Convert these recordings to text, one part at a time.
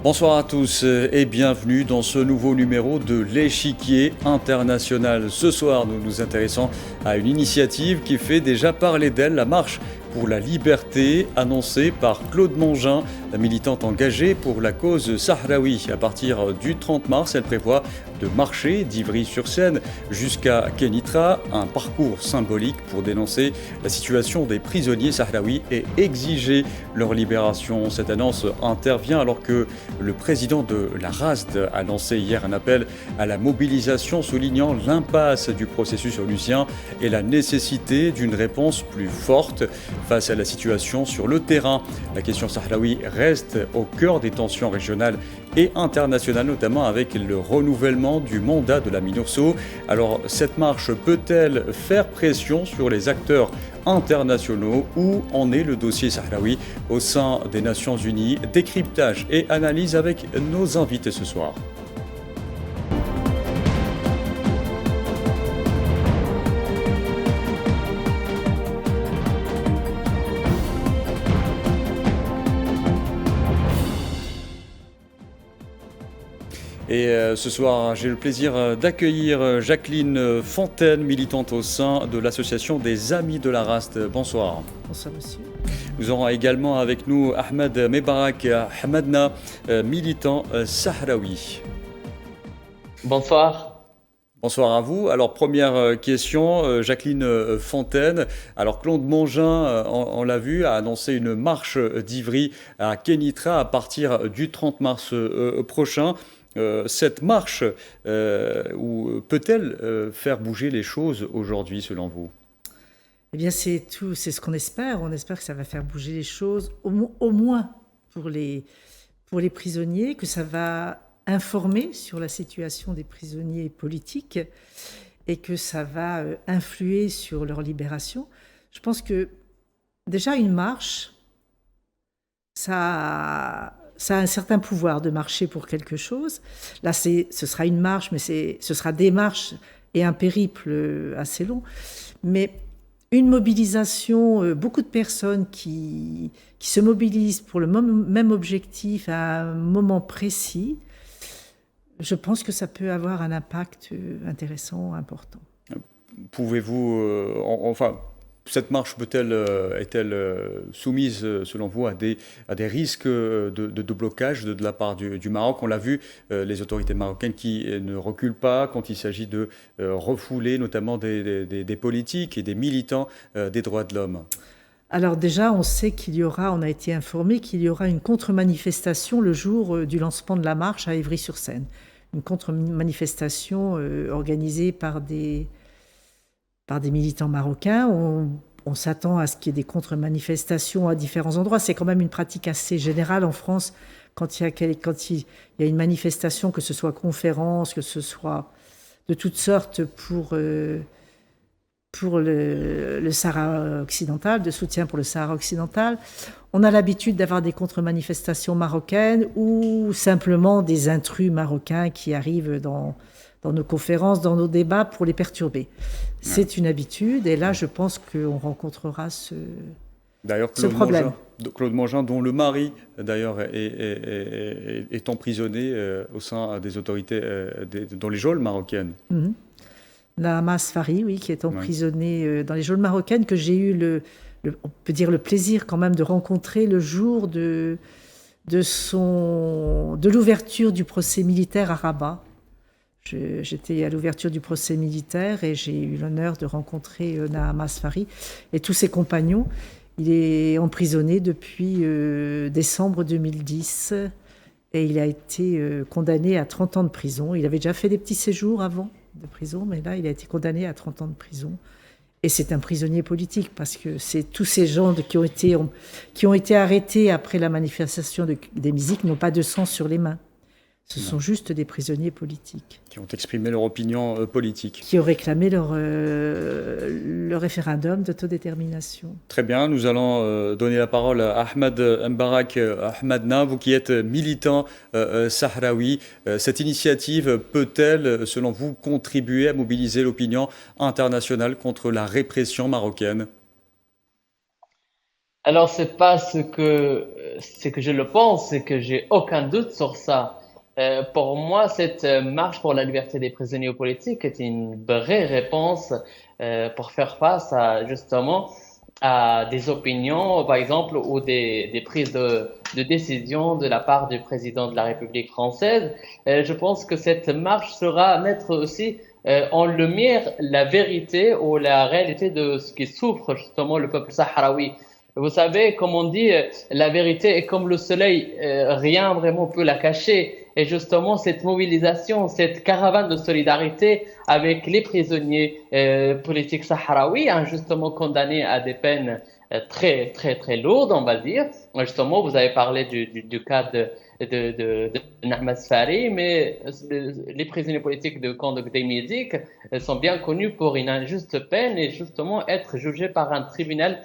Bonsoir à tous et bienvenue dans ce nouveau numéro de l'Échiquier international. Ce soir, nous nous intéressons à une initiative qui fait déjà parler d'elle, la marche pour la liberté, annoncée par Claude Mongin, la militante engagée pour la cause sahraoui. À partir du 30 mars, elle prévoit de marcher d'Ivry-sur-Seine jusqu'à Kénitra, un parcours symbolique pour dénoncer la situation des prisonniers sahraouis et exiger leur libération. Cette annonce intervient alors que le président de la RASD a lancé hier un appel à la mobilisation, soulignant l'impasse du processus onusien et la nécessité d'une réponse plus forte face à la situation sur le terrain. La question sahraoui reste au cœur des tensions régionales et internationales, notamment avec le renouvellement du mandat de la MINURSO. Alors, cette marche peut-elle faire pression sur les acteurs internationaux? Où en est le dossier sahraoui au sein des Nations Unies? Décryptage et analyse avec nos invités ce soir. Et ce soir, j'ai le plaisir d'accueillir Jacqueline Fontaine, militante au sein de l'association des Amis de la Raste. Bonsoir. Bonsoir monsieur. Nous aurons également avec nous Ahmed Mebarak Hamadna, militant sahraoui. Bonsoir. Bonsoir à vous. Alors première question, Jacqueline Fontaine. Alors Claude Mongin, on l'a vu, a annoncé une marche d'Ivry à Kénitra à partir du 30 mars prochain. Cette marche peut-elle faire bouger les choses aujourd'hui, selon vous? Eh bien, c'est ce qu'on espère. On espère que ça va faire bouger les choses, au moins pour les prisonniers, que ça va informer sur la situation des prisonniers politiques et que ça va influer sur leur libération. Je pense que déjà une marche, ça a un certain pouvoir de marcher pour quelque chose. Là, ce sera une marche, mais ce sera des marches et un périple assez long. Mais une mobilisation, beaucoup de personnes qui se mobilisent pour le même objectif à un moment précis, je pense que ça peut avoir un impact intéressant, important. Pouvez-vous, cette marche est-elle soumise, selon vous, à des risques de blocage de la part du Maroc? On l'a vu, les autorités marocaines qui ne reculent pas quand il s'agit de refouler notamment des politiques et des militants des droits de l'homme. Alors déjà, on sait on a été informé qu'il y aura une contre-manifestation le jour du lancement de la marche à Ivry-sur-Seine. Une contre-manifestation organisée par des militants marocains. On s'attend à ce qu'il y ait des contre-manifestations à différents endroits. C'est quand même une pratique assez générale en France. Quand il y a une manifestation, que ce soit conférence, que ce soit de toutes sortes pour le Sahara occidental, de soutien pour le Sahara occidental, on a l'habitude d'avoir des contre-manifestations marocaines ou simplement des intrus marocains qui arrivent dans nos conférences, dans nos débats, pour les perturber. C'est une habitude, et là, je pense qu'on rencontrera ce problème. Claude Mongin, dont le mari, d'ailleurs, est emprisonné au sein des autorités, dans les geôles marocaines. Mm-hmm. Naama Asfari, oui, qui est emprisonnée dans les geôles marocaines, que j'ai eu on peut dire le plaisir quand même de rencontrer le jour de l'ouverture du procès militaire à Rabat. J'étais à l'ouverture du procès militaire et j'ai eu l'honneur de rencontrer Naama Asfari et tous ses compagnons. Il est emprisonné depuis décembre 2010 et il a été condamné à 30 ans de prison. Il avait déjà fait des petits séjours avant de prison, mais là, il a été condamné à 30 ans de prison. Et c'est un prisonnier politique, parce que c'est tous ces gens qui ont été arrêtés après la manifestation des musiques n'ont pas de sang sur les mains. Ce sont juste des prisonniers politiques. Qui ont exprimé leur opinion politique. Qui ont réclamé leur référendum d'autodétermination. Très bien, nous allons donner la parole à Ahmed Mebarak Hamadna, vous qui êtes militant sahraoui. Cette initiative peut-elle, selon vous, contribuer à mobiliser l'opinion internationale contre la répression marocaine? Alors, c'est pas ce que c'est que je le pense, c'est que j'ai aucun doute sur ça. Pour moi, cette marche pour la liberté des prisonniers politiques est une vraie réponse pour faire face à justement à des opinions, par exemple, ou des prises de décision de la part du président de la République française. Je pense que cette marche sera mettre aussi en lumière la vérité ou la réalité de ce qui souffre justement le peuple sahraoui. Vous savez, comme on dit, la vérité est comme le soleil, rien vraiment peut la cacher. Et justement, cette mobilisation, cette caravane de solidarité avec les prisonniers politiques sahraouis, injustement condamnés à des peines très, très, très lourdes, on va dire. Justement, vous avez parlé du cas de Nahmas Fari, mais les prisonniers politiques de camp de Gdeim sont bien connus pour une injuste peine et justement être jugés par un tribunal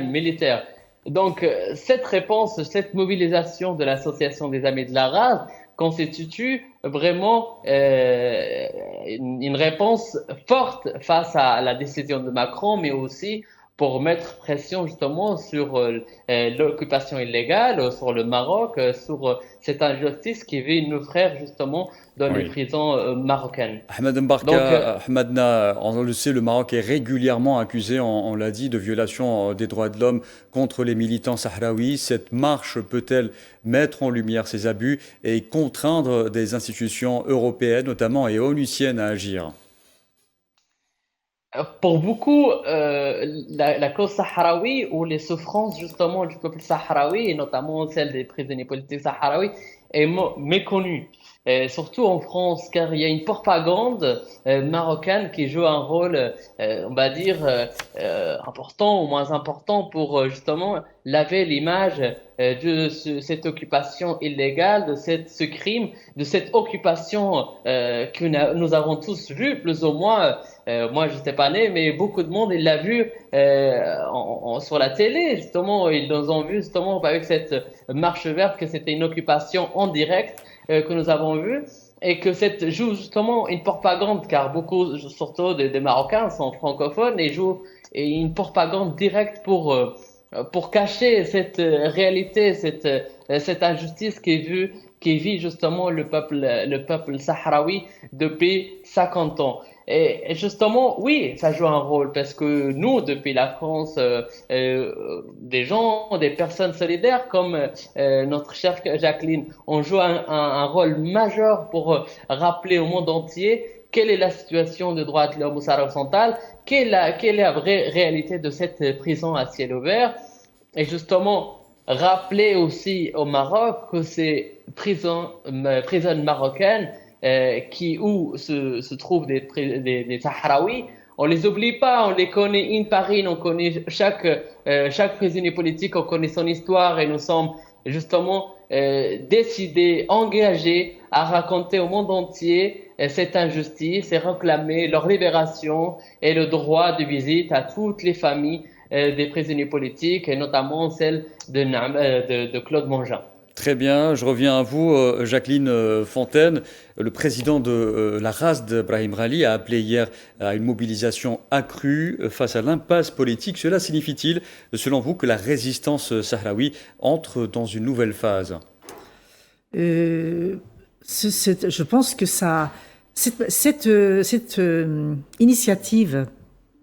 militaire. Donc, cette réponse, cette mobilisation de l'Association des Amis de la Race constitue vraiment une réponse forte face à la décision de Macron, mais aussi pour mettre pression justement sur l'occupation illégale, sur le Maroc, sur cette injustice qui vit nos frères justement dans les Oui. prisons marocaines. Ahmed Donc, Mbarka, Ahmadna, on le sait, le Maroc est régulièrement accusé, on l'a dit, de violation des droits de l'homme contre les militants sahraouis. Cette marche peut-elle mettre en lumière ces abus et contraindre des institutions européennes, notamment et onusiennes, à agir? pour beaucoup, la cause sahraoui ou les souffrances justement du peuple sahraoui, et notamment celle des prisonniers politiques sahraouis, est méconnue. Et surtout en France, car il y a une propagande marocaine qui joue un rôle, on va dire, important ou moins important pour justement laver l'image cette occupation illégale, ce crime, de cette occupation que nous avons tous vu, plus ou moins. Moi, je n'étais pas né, mais beaucoup de monde, il l'a vu sur la télé, justement. Ils nous ont vu, justement, avec cette marche verte, que c'était une occupation en direct que nous avons vue et que cette joue justement une propagande, car beaucoup, surtout des Marocains, sont francophones et jouent une propagande directe pour cacher cette réalité, cette injustice qui vit justement le peuple sahraoui depuis 50 ans. Et justement, oui, ça joue un rôle parce que nous, depuis la France, des gens, des personnes solidaires comme notre chère Jacqueline, on joue un rôle majeur pour rappeler au monde entier quelle est la situation des droits de l'homme au Sahara occidental, quelle est la vraie réalité de cette prison à ciel ouvert, et justement rappeler aussi au Maroc que ces prisons marocaines où se trouvent des Sahraouis, on les oublie pas, on les connaît une par une, on connaît chaque prisonnier politique, on connaît son histoire et nous sommes justement décidés, engagés à raconter au monde entier cette injustice et réclamer leur libération et le droit de visite à toutes les familles des prisonniers politiques et notamment celle de Claude Mongin. Très bien, je reviens à vous, Jacqueline Fontaine. Le président de la RASD, Brahim Rali, a appelé hier à une mobilisation accrue face à l'impasse politique. Cela signifie-t-il, selon vous, que la résistance sahraoui entre dans une nouvelle phase? Je pense que cette initiative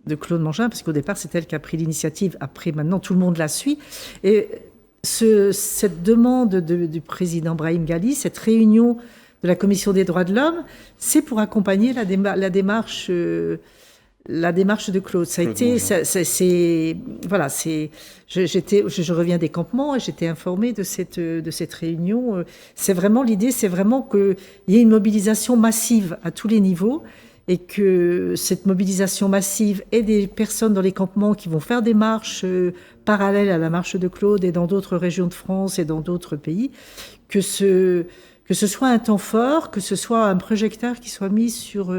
de Claude Mongin, parce qu'au départ c'est elle qui a pris l'initiative, après maintenant tout le monde la suit, et cette demande du président Brahim Ghali, cette réunion de la Commission des droits de l'homme, c'est pour accompagner la démarche de Claude. Ça a été, voilà, je reviens des campements et j'étais informée de cette réunion. C'est vraiment l'idée, c'est vraiment qu'il y ait une mobilisation massive à tous les niveaux. Et que cette mobilisation massive et des personnes dans les campements qui vont faire des marches parallèles à la marche de Claude et dans d'autres régions de France et dans d'autres pays, que ce soit un temps fort, que ce soit un projecteur qui soit mis sur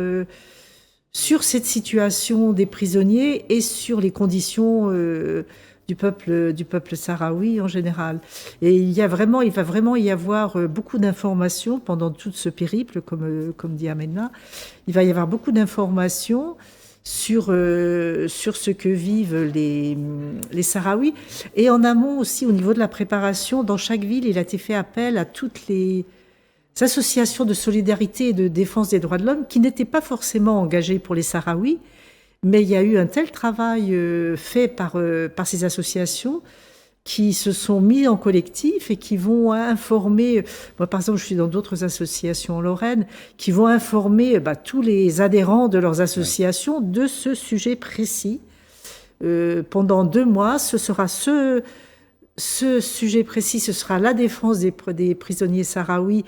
cette situation des prisonniers et sur les conditions du peuple sahraoui en général. Et il va vraiment y avoir beaucoup d'informations pendant tout ce périple, comme dit Amena. Il va y avoir beaucoup d'informations sur ce que vivent les Sahraouis. Et en amont aussi, au niveau de la préparation, dans chaque ville, il a été fait appel à toutes les associations de solidarité et de défense des droits de l'homme qui n'étaient pas forcément engagées pour les Sahraouis, mais il y a eu un tel travail fait par ces associations qui se sont mis en collectif et qui vont informer, moi par exemple je suis dans d'autres associations en Lorraine, qui vont informer tous les adhérents de leurs associations de ce sujet précis. Pendant 2 mois, ce sera ce sujet précis, ce sera la défense des prisonniers sahraouis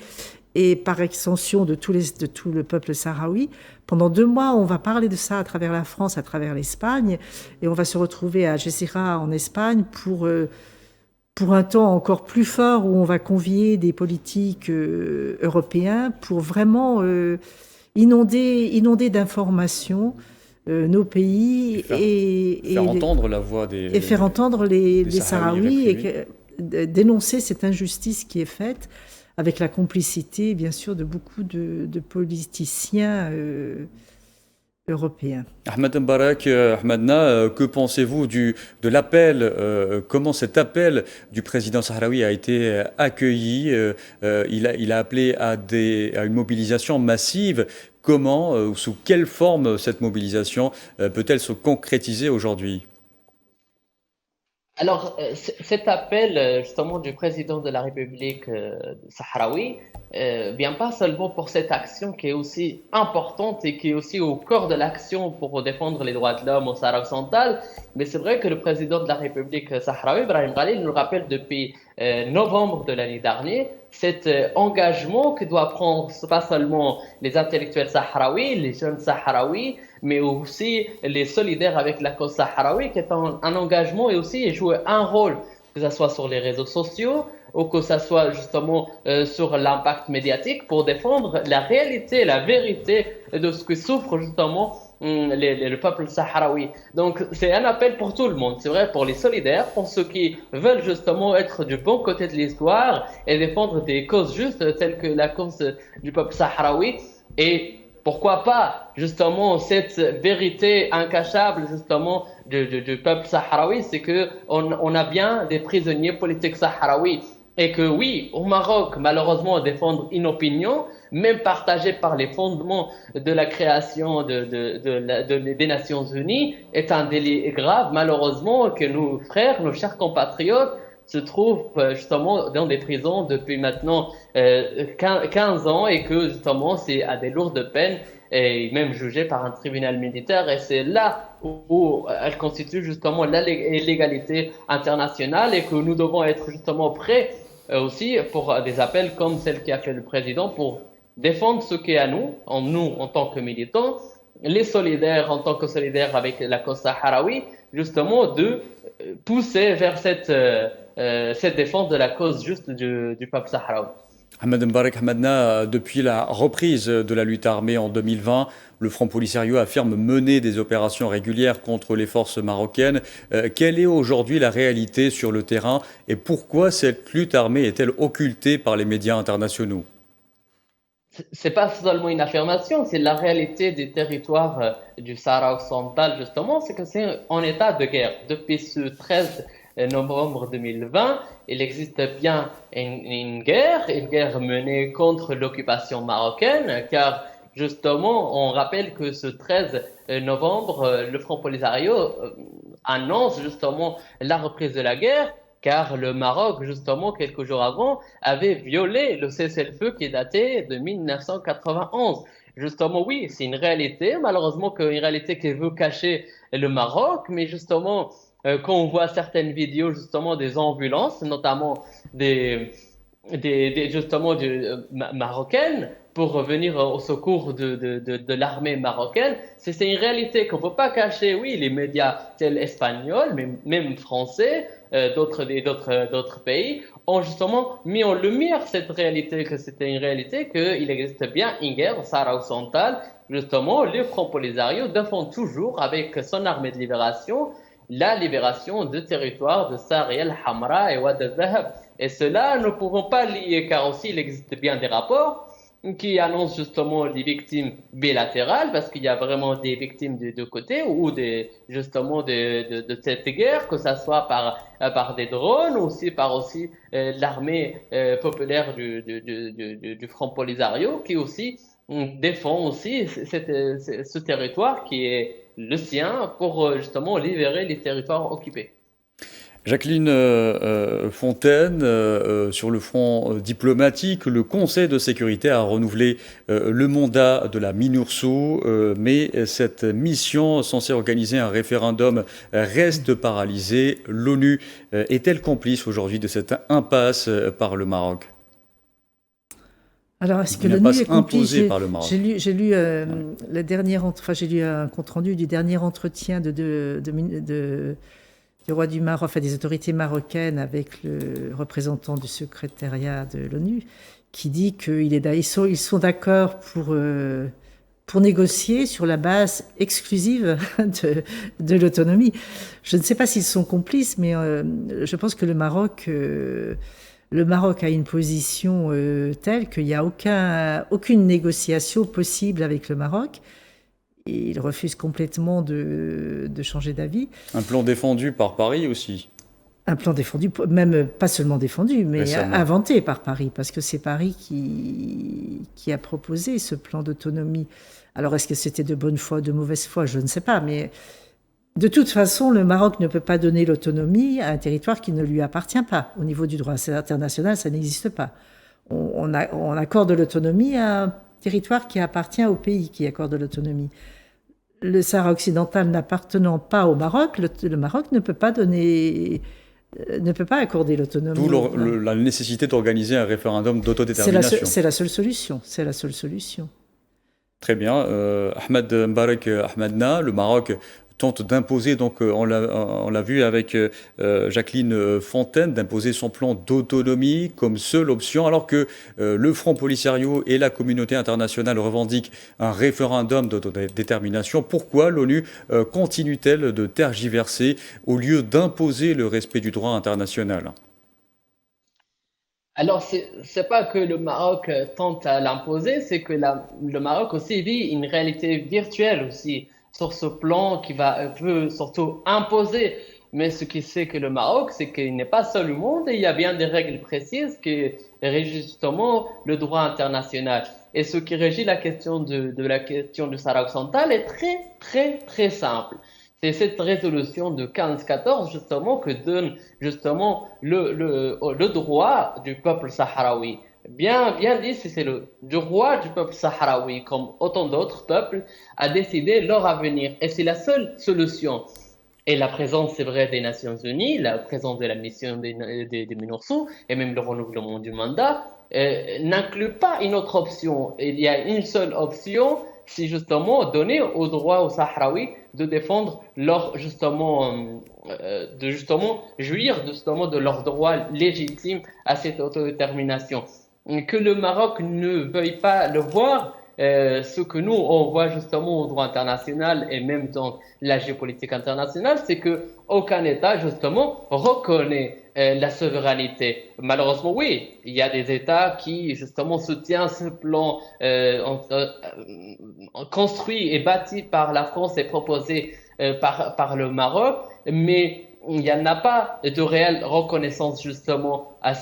et par extension de tout le peuple sahraoui. Pendant 2 mois, on va parler de ça à travers la France, à travers l'Espagne, et on va se retrouver à Algeciras en Espagne pour un temps encore plus fort où on va convier des politiques européens pour vraiment inonder d'informations nos pays et faire entendre la voix des faire entendre les Sahraouis et dénoncer cette injustice qui est faite avec la complicité, bien sûr, de beaucoup de politiciens européens. Ahmed Mbarak, Ahmadna, que pensez-vous de l'appel, comment cet appel du président sahraoui a été accueilli? Il a appelé à une mobilisation massive. Comment ou sous quelle forme cette mobilisation peut-elle se concrétiser aujourd'hui? Alors, cet appel justement du président de la République sahraoui vient pas seulement pour cette action qui est aussi importante et qui est aussi au cœur de l'action pour défendre les droits de l'homme au Sahara occidental, mais c'est vrai que le président de la République sahraoui, Brahim Ghali, nous rappelle depuis novembre de l'année dernière cet engagement que doivent prendre pas seulement les intellectuels sahraouis, les jeunes sahraouis, mais aussi les solidaires avec la cause sahraoui, qui est un engagement et aussi jouer un rôle, que ce soit sur les réseaux sociaux ou que ce soit justement sur l'impact médiatique pour défendre la réalité, la vérité de ce que souffre justement le peuple sahraoui. Donc c'est un appel pour tout le monde, c'est vrai, pour les solidaires, pour ceux qui veulent justement être du bon côté de l'histoire et défendre des causes justes telles que la cause du peuple sahraoui. Et pourquoi pas justement cette vérité incachable justement du peuple sahraoui, c'est que on a bien des prisonniers politiques sahraouis. Et que oui, au Maroc, malheureusement, défendre une opinion, même partagée par les fondements de la création des Nations Unies, est un délit grave, malheureusement, que nos frères, nos chers compatriotes, se trouvent justement dans des prisons depuis maintenant 15 ans et que justement c'est à des lourdes peines et même jugé par un tribunal militaire. Et c'est là où elle constitue justement l'illégalité internationale et que nous devons être justement prêts aussi pour des appels comme celle qui a fait le président pour défendre ce qui est à nous en tant que militants, les solidaires en tant que solidaires avec la cause sahraoui, justement de pousser vers cette défense de la cause juste du peuple sahraoui. Ahmed Mbarak Ahmadna, depuis la reprise de la lutte armée en 2020, le Front Polisario affirme mener des opérations régulières contre les forces marocaines. Quelle est aujourd'hui la réalité sur le terrain et pourquoi cette lutte armée est-elle occultée par les médias internationaux? C'est pas seulement une affirmation, c'est la réalité des territoires du Sahara occidental justement, c'est que c'est en état de guerre. Depuis ce 13 novembre 2020, il existe bien une guerre menée contre l'occupation marocaine, car justement, on rappelle que ce 13 novembre, le Front Polisario annonce justement la reprise de la guerre, car le Maroc, justement, quelques jours avant, avait violé le cessez-le-feu qui datait de 1991. Justement, oui, c'est une réalité, malheureusement, une réalité qui veut cacher le Maroc, mais justement, quand on voit certaines vidéos, justement, des ambulances, notamment justement marocaines, pour venir au secours de l'armée marocaine, c'est une réalité qu'on ne peut pas cacher. Oui, les médias tels espagnols, mais même français, d'autres pays, ont justement mis en lumière cette réalité, que c'était une réalité, qu'il existe bien une guerre au Sahara occidental. Justement, le Front Polisario défend toujours avec son armée de libération la libération de territoires de Saraya, Hamra et Ouad al-Zahab. Et cela, nous ne pouvons pas lier, car aussi il existe bien des rapports qui annonce justement des victimes bilatérales, parce qu'il y a vraiment des victimes des deux côtés, ou justement de cette guerre, que ça soit par des drones, ou aussi par l'armée populaire du Front Polisario, qui aussi défend aussi ce territoire qui est le sien pour justement libérer les territoires occupés. Jacqueline Fontaine, sur le front diplomatique, le Conseil de sécurité a renouvelé le mandat de la MINURSO, mais cette mission censée organiser un référendum reste paralysée. L'ONU est-elle complice aujourd'hui de cette impasse par le Maroc? Alors, est-ce que Une l'ONU impasse est complice? imposée par le Maroc. J'ai lu j'ai lu un compte rendu du dernier entretien du roi du Maroc, enfin des autorités marocaines avec le représentant du secrétariat de l'ONU, qui dit qu'ils sont d'accord pour négocier sur la base exclusive de l'autonomie. Je ne sais pas s'ils sont complices, mais je pense que le Maroc a une position telle qu'il n'y a aucune négociation possible avec le Maroc. Et il refuse complètement de changer d'avis. Un plan défendu par Paris aussi. Un plan défendu, même pas seulement défendu, mais récemment. Inventé par Paris, parce que c'est Paris qui a proposé ce plan d'autonomie. Alors est-ce que c'était de bonne foi, de mauvaise foi, je ne sais pas, mais de toute façon, le Maroc ne peut pas donner l'autonomie à un territoire qui ne lui appartient pas. Au niveau du droit international, ça n'existe pas. On accorde l'autonomie à un territoire qui appartient au pays qui accorde l'autonomie. Le Sahara occidental n'appartenant pas au Maroc, le Maroc ne peut pas accorder l'autonomie. D'où la nécessité d'organiser un référendum d'autodétermination. C'est la seule solution. C'est la seule solution. Très bien. Ahmed Mbarek Ahmedna, le Maroc tente d'imposer, donc on l'a vu avec Jacqueline Fontaine, d'imposer son plan d'autonomie comme seule option, alors que le Front Polisario et la communauté internationale revendiquent un référendum d'autodétermination. Pourquoi l'ONU continue-t-elle de tergiverser au lieu d'imposer le respect du droit international? Alors, c'est pas que le Maroc tente à l'imposer, c'est que le Maroc aussi vit une réalité virtuelle aussi sur ce plan veut surtout imposer. Mais ce qui c'est que le Maroc, c'est qu'il n'est pas seul au monde et il y a bien des règles précises qui régissent justement le droit international. Et ce qui régit la question la question du Sahara occidental est très, très, très simple. C'est cette résolution de 15-14 justement que donne justement le droit du peuple sahraoui. Bien dit, c'est le droit du peuple sahraoui, comme autant d'autres peuples, à décider leur avenir. Et c'est la seule solution. Et la présence, c'est vrai, des Nations Unies, la présence de la mission des MINURSO, et même le renouvellement du mandat, n'inclut pas une autre option. Il y a une seule option, c'est justement donner au droit aux Sahraouis de défendre de jouir justement de leur droit légitime à cette autodétermination. Que le Maroc ne veuille pas le voir, ce que nous on voit justement au droit international et même dans la géopolitique internationale, c'est que aucun État justement reconnaît la souveraineté. Malheureusement, oui, il y a des États qui justement soutiennent ce plan construit et bâti par la France et proposé par le Maroc, mais il n'y en a pas de réelle reconnaissance justement à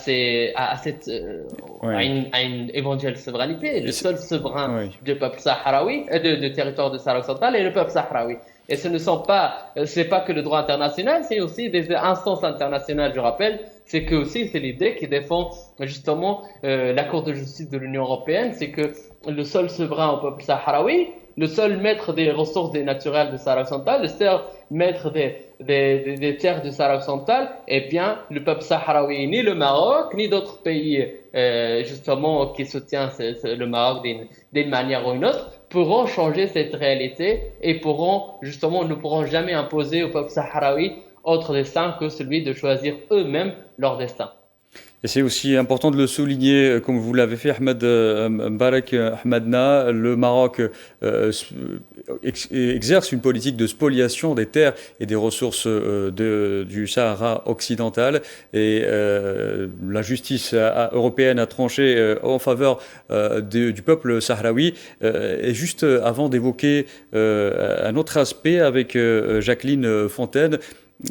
une éventuelle souveraineté. Le seul souverain du peuple sahraoui, du territoire du Sahara occidental, est le peuple sahraoui. Et c'est pas que le droit international, c'est aussi des instances internationales, je rappelle. C'est l'idée qui défend justement la Cour de justice de l'Union européenne, c'est que le seul souverain au peuple sahraoui, le seul maître des ressources naturelles du Sahara occidental, le seul maître des terres du Sahara occidental, eh bien, le peuple sahraoui, ni le Maroc, ni d'autres pays, justement, qui soutiennent le Maroc d'une manière ou une autre, pourront changer cette réalité et ne pourront jamais imposer au peuple sahraoui autre destin que celui de choisir eux-mêmes leur destin. Et c'est aussi important de le souligner, comme vous l'avez fait, Ahmed Mbarak Ahmadna, le Maroc exerce une politique de spoliation des terres et des ressources du Sahara occidental. Et la justice européenne a tranché en faveur du peuple sahraoui. Et juste avant d'évoquer un autre aspect avec Jacqueline Fontaine,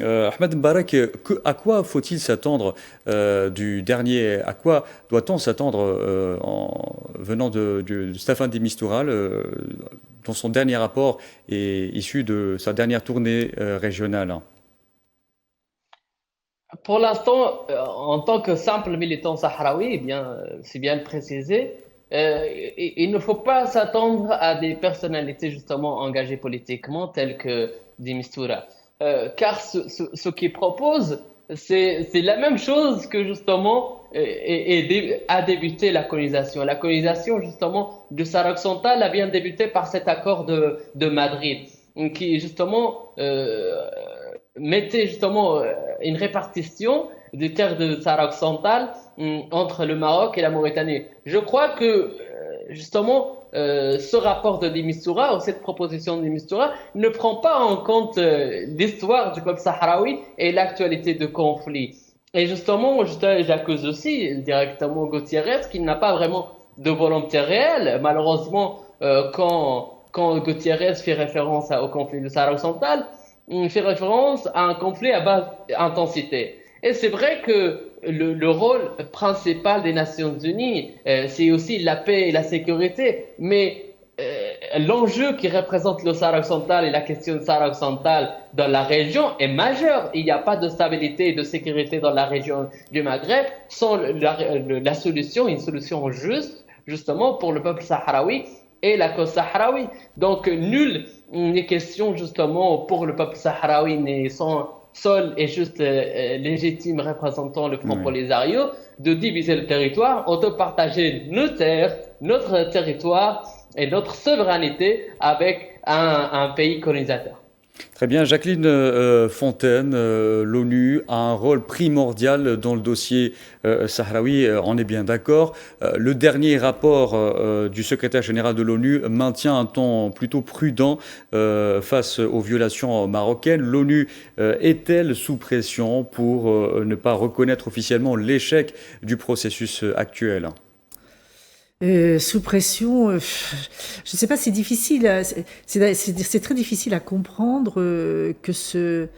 Ahmed Mbarak, à quoi faut-il s'attendre à quoi doit-on s'attendre venant de Staffan de Mistura, dans son dernier rapport et issu de sa dernière tournée régionale? Pour l'instant, en tant que simple militant sahraoui, eh bien, c'est bien de préciser, il ne faut pas s'attendre à des personnalités justement engagées politiquement telles que de Mistura. Car ce qu'il propose, c'est la même chose que justement a débuté la colonisation. La colonisation justement du Sahara occidental a bien débuté par cet accord de Madrid, qui justement mettait justement une répartition des terres de Sahara occidental entre le Maroc et la Mauritanie. Je crois que justement ce rapport de Mistura ou cette proposition de Mistura ne prend pas en compte l'histoire du peuple sahraoui et l'actualité de conflit. Et justement, j'accuse aussi directement Gutiérrez qu'il n'a pas vraiment de volonté réelle. Malheureusement, quand Gutiérrez fait référence au conflit du Sahara occidental, il fait référence à un conflit à basse intensité. Et c'est vrai que le rôle principal des Nations Unies, c'est aussi la paix et la sécurité. Mais l'enjeu qui représente le Sahara occidental et la question du Sahara occidental dans la région est majeur. Il n'y a pas de stabilité et de sécurité dans la région du Maghreb sans la solution, une solution juste, justement, pour le peuple sahraoui et la cause sahraoui. Donc, nul n'est question, justement, pour le peuple sahraoui n'est seul et juste légitime représentant le Front Polisario de diviser le territoire, auto-partager nos terres, notre territoire et notre souveraineté avec un pays colonisateur. Très bien, Jacqueline Fontaine, l'ONU a un rôle primordial dans le dossier sahraoui, on est bien d'accord. Le dernier rapport du secrétaire général de l'ONU maintient un ton plutôt prudent face aux violations marocaines. L'ONU est-elle sous pression pour ne pas reconnaître officiellement l'échec du processus actuel ? Sous pression, je ne sais pas, c'est difficile, c'est très difficile à comprendre que ce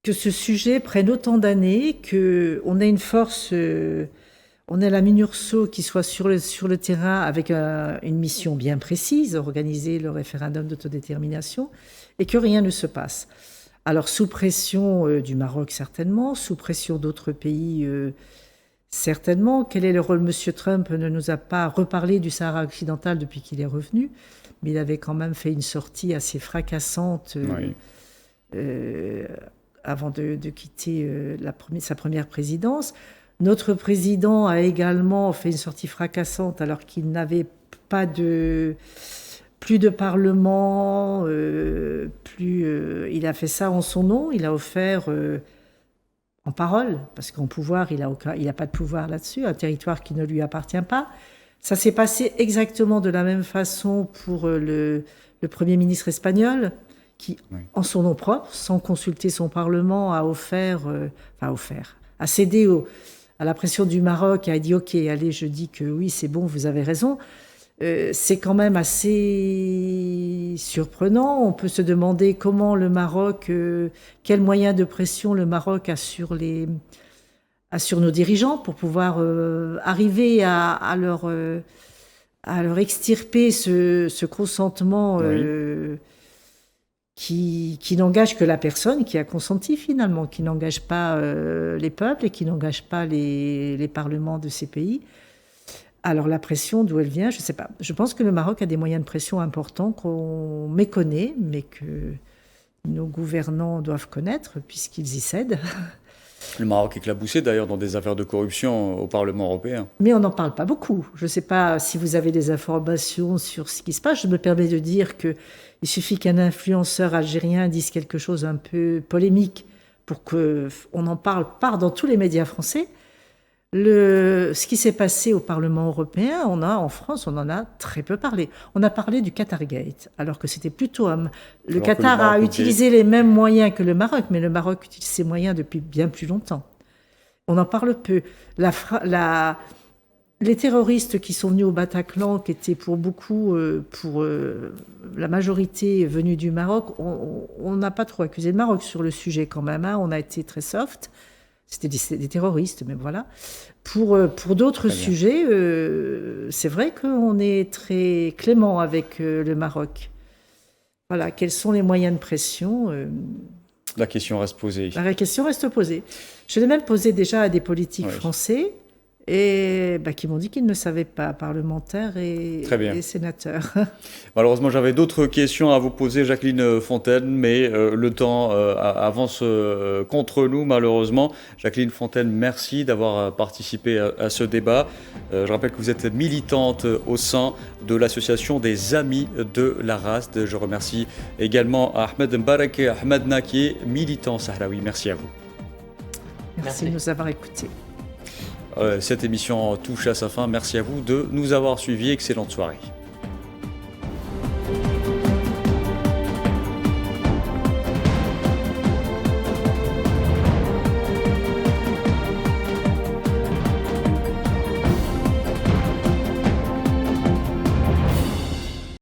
sujet prenne autant d'années, qu'on ait une force, on ait la MINURSO qui soit sur le terrain avec une mission bien précise, organiser le référendum d'autodétermination, et que rien ne se passe. Alors sous pression du Maroc certainement, sous pression d'autres pays certainement. Quel est le rôle? Monsieur Trump ne nous a pas reparlé du Sahara occidental depuis qu'il est revenu, mais il avait quand même fait une sortie assez fracassante avant de quitter sa première présidence. Notre président a également fait une sortie fracassante alors qu'il n'avait plus de parlement, il a fait ça en son nom, il a offert en parole, parce qu'en pouvoir, il n'a pas de pouvoir là-dessus, un territoire qui ne lui appartient pas. Ça s'est passé exactement de la même façon pour le Premier ministre espagnol, qui, en son nom propre, sans consulter son Parlement, a cédé à la pression du Maroc, a dit « Ok, allez, je dis que oui, c'est bon, vous avez raison ». C'est quand même assez surprenant. On peut se demander comment le Maroc, quels moyens de pression le Maroc a sur nos dirigeants pour pouvoir arriver à leur extirper ce consentement qui n'engage que la personne qui a consenti finalement, qui n'engage pas les peuples et qui n'engage pas les parlements de ces pays. Alors la pression, d'où elle vient, je ne sais pas. Je pense que le Maroc a des moyens de pression importants qu'on méconnaît, mais que nos gouvernants doivent connaître, puisqu'ils y cèdent. Le Maroc est éclaboussé d'ailleurs dans des affaires de corruption au Parlement européen. Mais on n'en parle pas beaucoup. Je ne sais pas si vous avez des informations sur ce qui se passe. Je me permets de dire qu'il suffit qu'un influenceur algérien dise quelque chose un peu polémique pour qu'on en parle dans tous les médias français. Ce qui s'est passé au Parlement européen, en France, on en a très peu parlé. On a parlé du Qatargate, alors que c'était plutôt... le Qatar a utilisé les mêmes moyens que le Maroc, mais le Maroc utilise ses moyens depuis bien plus longtemps. On en parle peu. Les terroristes qui sont venus au Bataclan, qui étaient pour beaucoup, la majorité venus du Maroc, on n'a pas trop accusé le Maroc sur le sujet quand même. On a été très soft. C'était des terroristes, mais voilà. Pour d'autres sujets, c'est vrai qu'on est très clément avec le Maroc. Voilà, quels sont les moyens de pression La question reste posée. La question reste posée. Je l'ai même posée déjà à des politiques français et qui m'ont dit qu'ils ne savaient pas, parlementaires et sénateurs. Malheureusement, j'avais d'autres questions à vous poser, Jacqueline Fontaine, mais le temps avance contre nous, malheureusement. Jacqueline Fontaine, merci d'avoir participé à ce débat. Je rappelle que vous êtes militante au sein de l'association des Amis de la race. Je remercie également Ahmed Mbarak et Ahmed Naki, militant sahraoui. Merci à vous. Merci de nous avoir écoutés. Cette émission touche à sa fin. Merci à vous de nous avoir suivis. Excellente soirée.